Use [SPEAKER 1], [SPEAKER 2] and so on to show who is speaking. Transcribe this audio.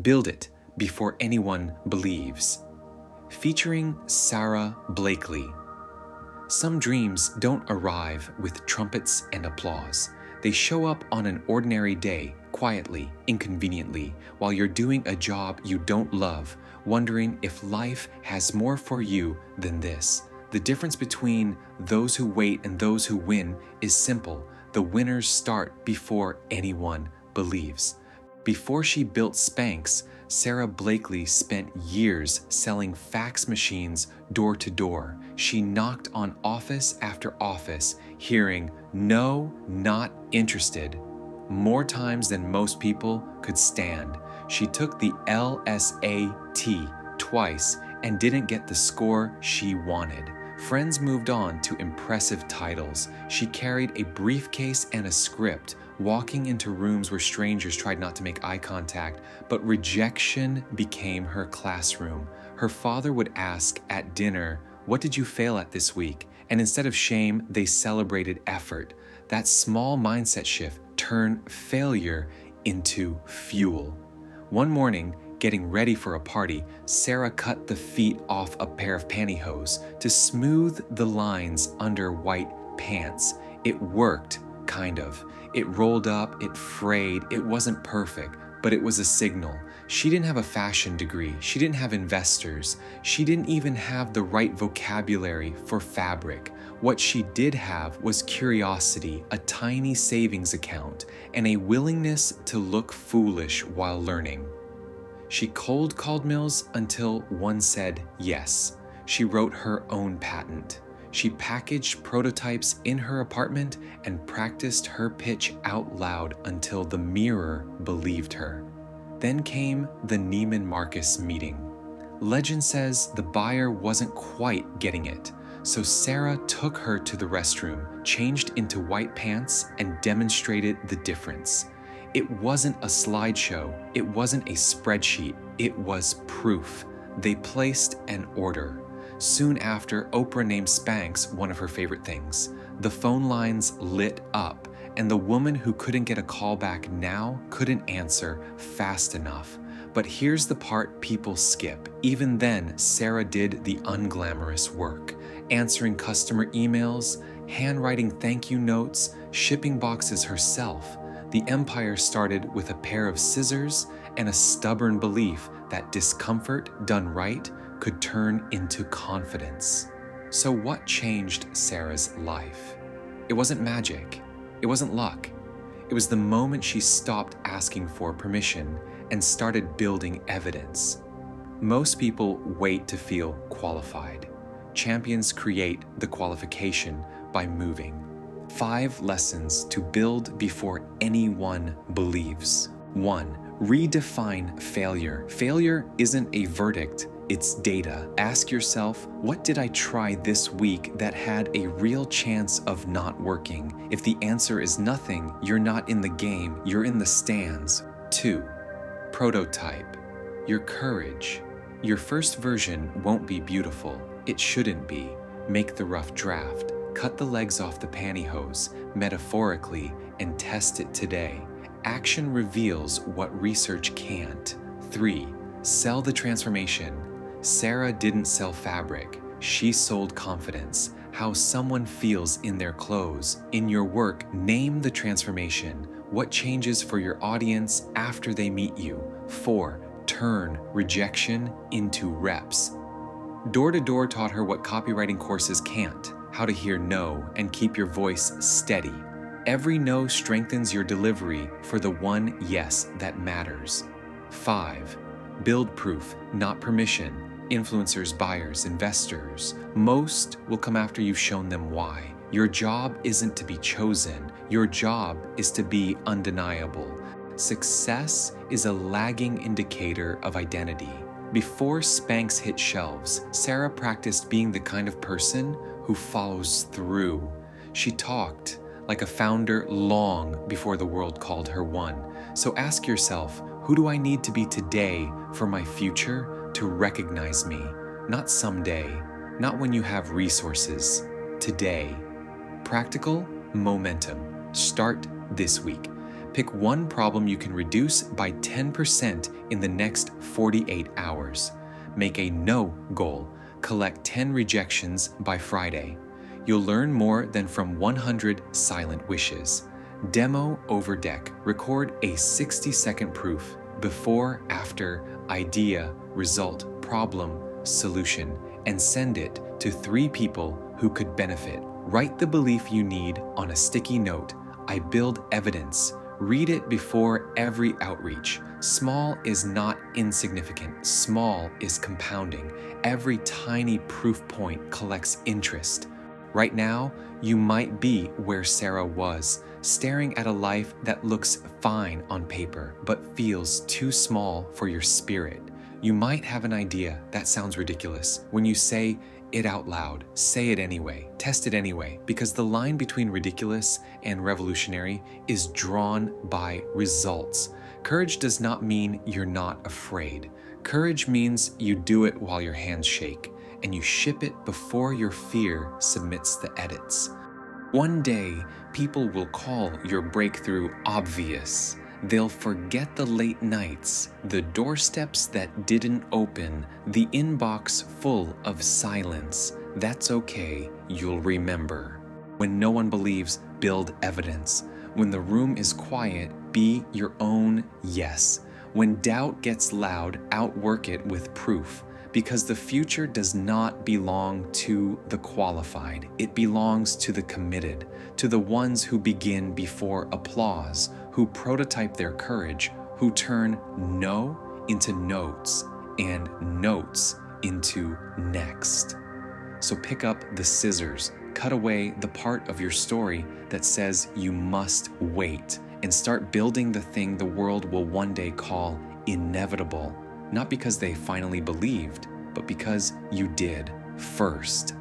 [SPEAKER 1] Build it before anyone believes. Featuring Sara Blakely. Some dreams don't arrive with trumpets and applause. They show up on an ordinary day, quietly, inconveniently, while you're doing a job you don't love, wondering if life has more for you than this. The difference between those who wait and those who win is simple. The winners start before anyone believes. Before she built Spanx, Sara Blakely spent years selling fax machines door to door. She knocked on office after office, hearing, "No, not interested," more times than most people could stand. She took the LSAT twice and didn't get the score she wanted. Friends moved on to impressive titles. She carried a briefcase and a script, walking into rooms where strangers tried not to make eye contact, but rejection became her classroom. Her father would ask at dinner, "What did you fail at this week?" And instead of shame, they celebrated effort. That small mindset shift turned failure into fuel. One morning, getting ready for a party, Sara cut the feet off a pair of pantyhose to smooth the lines under white pants. It worked, kind of. It rolled up, it frayed, it wasn't perfect, but it was a signal. She didn't have a fashion degree, she didn't have investors, she didn't even have the right vocabulary for fabric. What she did have was curiosity, a tiny savings account, and a willingness to look foolish while learning. She cold called mills until one said yes. She wrote her own patent. She packaged prototypes in her apartment and practiced her pitch out loud until the mirror believed her. Then came the Neiman Marcus meeting. Legend says the buyer wasn't quite getting it, so Sara took her to the restroom, changed into white pants, and demonstrated the difference. It wasn't a slideshow, it wasn't a spreadsheet, it was proof. They placed an order. Soon after, Oprah named Spanx one of her favorite things. The phone lines lit up, and the woman who couldn't get a call back now couldn't answer fast enough. But here's the part people skip. Even then, Sara did the unglamorous work, answering customer emails, handwriting thank you notes, shipping boxes herself. The empire started with a pair of scissors and a stubborn belief that discomfort done right could turn into confidence. So what changed Sara's life? It wasn't magic. It wasn't luck. It was the moment she stopped asking for permission and started building evidence. Most people wait to feel qualified. Champions create the qualification by moving. 5 lessons to build before anyone believes. 1. Redefine failure. Failure isn't a verdict, it's data. Ask yourself, what did I try this week that had a real chance of not working? If the answer is nothing, you're not in the game, you're in the stands. 2. Prototype. Your courage. Your first version won't be beautiful. It shouldn't be. Make the rough draft. Cut the legs off the pantyhose, metaphorically, and test it today. Action reveals what research can't. 3. Sell the transformation. Sara didn't sell fabric. She sold confidence. How someone feels in their clothes. In your work, name the transformation. What changes for your audience after they meet you. 4. Turn rejection into reps. Door to Door taught her what copywriting courses can't. How to hear no and keep your voice steady. Every no strengthens your delivery for the one yes that matters. 5. Build proof, not permission. Influencers, buyers, investors. Most will come after you've shown them why. Your job isn't to be chosen. Your job is to be undeniable. Success is a lagging indicator of identity. Before Spanx hit shelves, Sara practiced being the kind of person who follows through. She talked like a founder long before the world called her one. So ask yourself, who do I need to be today for my future to recognize me? Not someday, not when you have resources, today. Practical momentum. Start this week. Pick one problem you can reduce by 10% in the next 48 hours. Make a no goal. Collect 10 rejections by Friday. You'll learn more than from 100 silent wishes. Demo over deck. Record a 60-second proof. Before, after, idea, result, problem, solution, and send it to 3 people who could benefit. Write the belief you need on a sticky note. I build evidence. Read it before every outreach. Small is not insignificant. Small is compounding. Every tiny proof point collects interest. Right now, you might be where Sara was, staring at a life that looks fine on paper, but feels too small for your spirit. You might have an idea that sounds ridiculous. When you say it out loud, say it anyway, test it anyway, because the line between ridiculous and revolutionary is drawn by results. Courage does not mean you're not afraid. Courage means you do it while your hands shake, and you ship it before your fear submits the edits. One day, people will call your breakthrough obvious. They'll forget the late nights, the doorsteps that didn't open, the inbox full of silence. That's okay, you'll remember. When no one believes, build evidence. When the room is quiet, be your own yes. When doubt gets loud, outwork it with proof. Because the future does not belong to the qualified. It belongs to the committed, to the ones who begin before applause, who prototype their courage, who turn no into notes and notes into next. So pick up the scissors, cut away the part of your story that says you must wait, and start building the thing the world will one day call inevitable. Not because they finally believed, but because you did first.